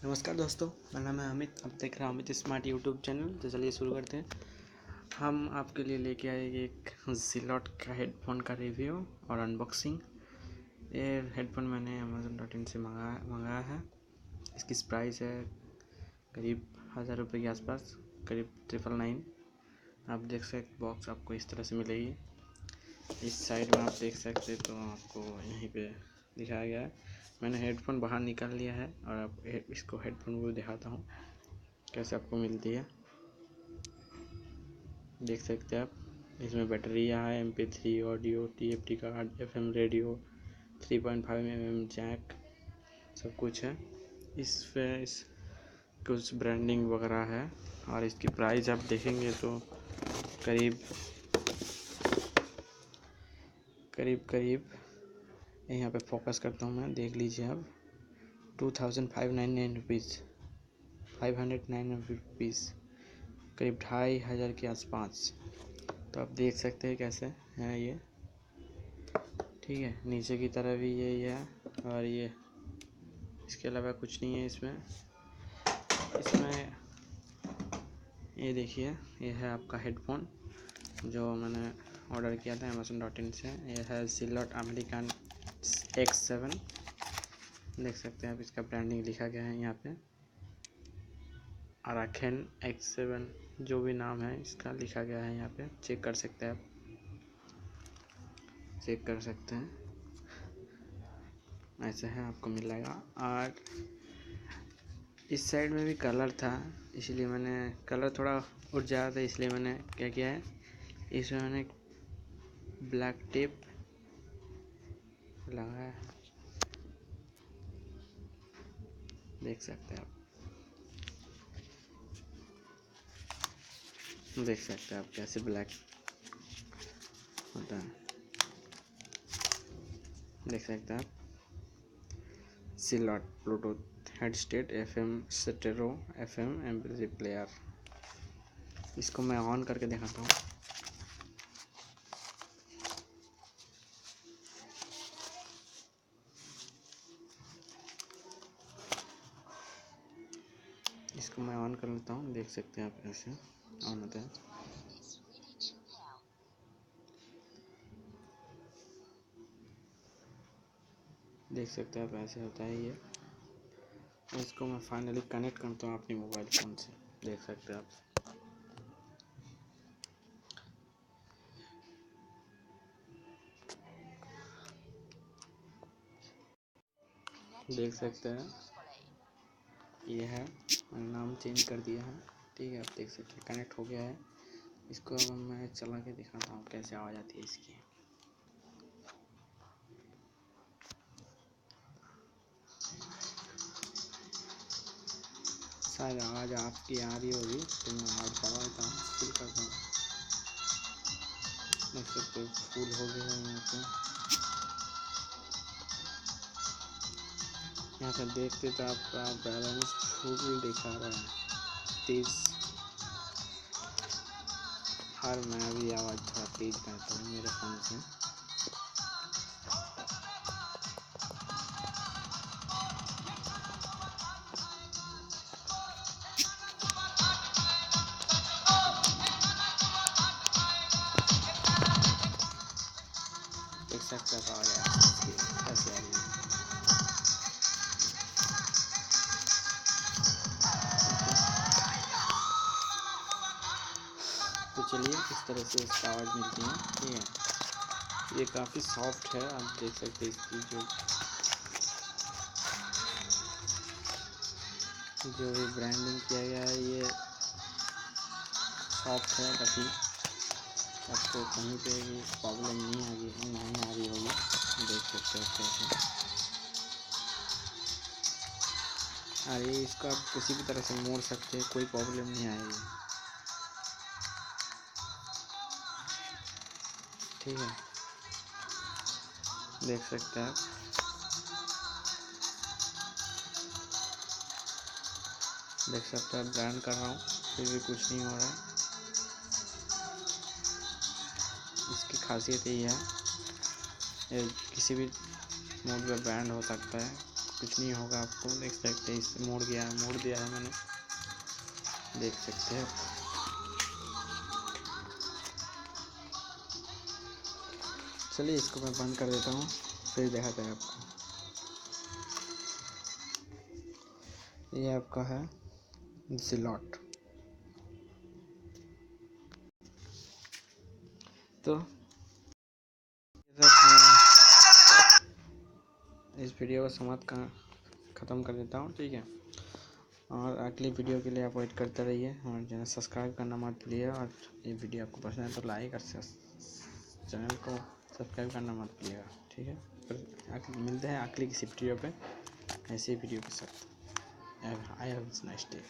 नमस्कार दोस्तों, मेरा नाम है अमित। आप देख रहे हैं अमित स्मार्ट यूट्यूब चैनल। तो चलिए शुरू करते हैं। हम आपके लिए लेके आए एक Zealot का हेडफोन का रिव्यू और अनबॉक्सिंग। ये हेडफोन मैंने Amazon.in से मंगाया है। इसकी प्राइस है करीब 1000 रुपये के आसपास, करीब 999। आप देख सकते बॉक्स आपको इस तरह से मिलेगी। इस साइड में आप देख सकते तो आपको यहीं पे दिखाया गया है। मैंने हेडफोन बाहर निकाल लिया है और आप इसको हेडफोन को दिखाता हूँ कैसे आपको मिलती है। देख सकते हैं आप, इसमें बैटरी है, MP3 audio, TFT card, FM radio, 3.5 mm jack, सब कुछ है। इस कुछ ब्रांडिंग वगैरह है और इसकी प्राइस आप देखेंगे तो करीब यहाँ पे फोकस करता हूँ मैं, देख लीजिए आप, 2599 रुपीज़, 509 रुपीज़, करीब 2500 के आसपास। तो आप देख सकते हैं कैसे है ये। ठीक है, नीचे की तरफ भी यही है और ये इसके अलावा कुछ नहीं है इसमें ये देखिए, ये है आपका हेडफोन जो मैंने ऑर्डर किया था Amazon.in से। ये है Zealot अमेरिकन X7। देख सकते हैं आप, इसका ब्रांडिंग लिखा गया है यहाँ पे, अराखेन X7 जो भी नाम है इसका लिखा गया है यहाँ पे। चेक कर सकते हैं आप, चेक कर सकते हैं, ऐसे है आपको मिल जाएगा। और इस साइड में भी कलर था, इसलिए मैंने कलर थोड़ा उठ जा रहा था, इसलिए मैंने क्या किया है, इसमें मैंने ब्लैक टेप लगाया है। देख सकते हैं आप, देख सकते हैं आप कैसे ब्लैक होता है। देख सकते हैं आप, Zealot Bluetooth head state FM stereo FM MP3 player. इसको मैं ऑन करके दिखाता हूँ। इसको मैं ऑन कर लेता हूँ, देख सकते हैं आप ऐसे ऑन होता है। देख सकते हैं आप, ऐसे होता है ये। इसको मैं फाइनली कनेक्ट करता हूँ अपनी मोबाइल फ़ोन से। देख सकते हैं आप, देख सकते हैं ये है, मैंने नाम चेंज कर दिया है। ठीक है, आप देख सकते हैं कनेक्ट हो गया है। इसको अब मैं चला के दिखाता हूँ कैसे आवाज़ आती है इसकी। शायद आवाज़ आपकी आ रही होगी, तो मैं आवाज़ बढ़ाता हूँ, फुल करता हूँ। देख सकते हो फुल हो गया है यहाँ से देखते तो आपका बैलेंस फुल दिखा रहा है 30। और मैं भी आवाज़ थोड़ा तेज़ करता हूँ मेरे फ़ोन से। देख सकते हैं आवाज़ कैसे आ रही है। तो चलिए, इस तरह से इसका आवाज़ मिलती है। ठीक है, ये काफ़ी सॉफ्ट है, आप देख सकते हैं इसकी जो भी ब्रांडिंग किया गया है, ये सॉफ्ट है काफ़ी। आपको कहीं पे भी प्रॉब्लम नहीं आ रही होगी। देख सकते हो कैसे। अरे इसको आप किसी भी तरह से मोड़ सकते हैं, कोई प्रॉब्लम नहीं आएगी। ठीक है, देख सकते हैं आप, देख सकते हैं, ब्रांड कर रहा हूँ फिर भी कुछ नहीं हो रहा है। इसकी खासियत यही है, ये किसी भी मोड पे ब्रांड हो सकता है, कुछ नहीं होगा, आपको देख सकते हैं। इस मोड़ दिया है मैंने, देख सकते हैं। चलिए इसको मैं बंद कर देता हूँ, फिर दिखाते हैं आपको। ये आपका है ज़िलॉट। तो इस वीडियो को समाप्त ख़त्म कर देता हूँ, ठीक है। और अगली वीडियो के लिए आप वेट करते रहिए। हमारे चैनल सब्सक्राइब करना मत भूलिए, और ये वीडियो आपको पसंद है तो लाइक और चैनल को सब्सक्राइब करना मत भूलिएगा, ठीक है। फिर मिलते हैं अगली किसी वीडियो पे ऐसी वीडियो के साथ। I have nice day.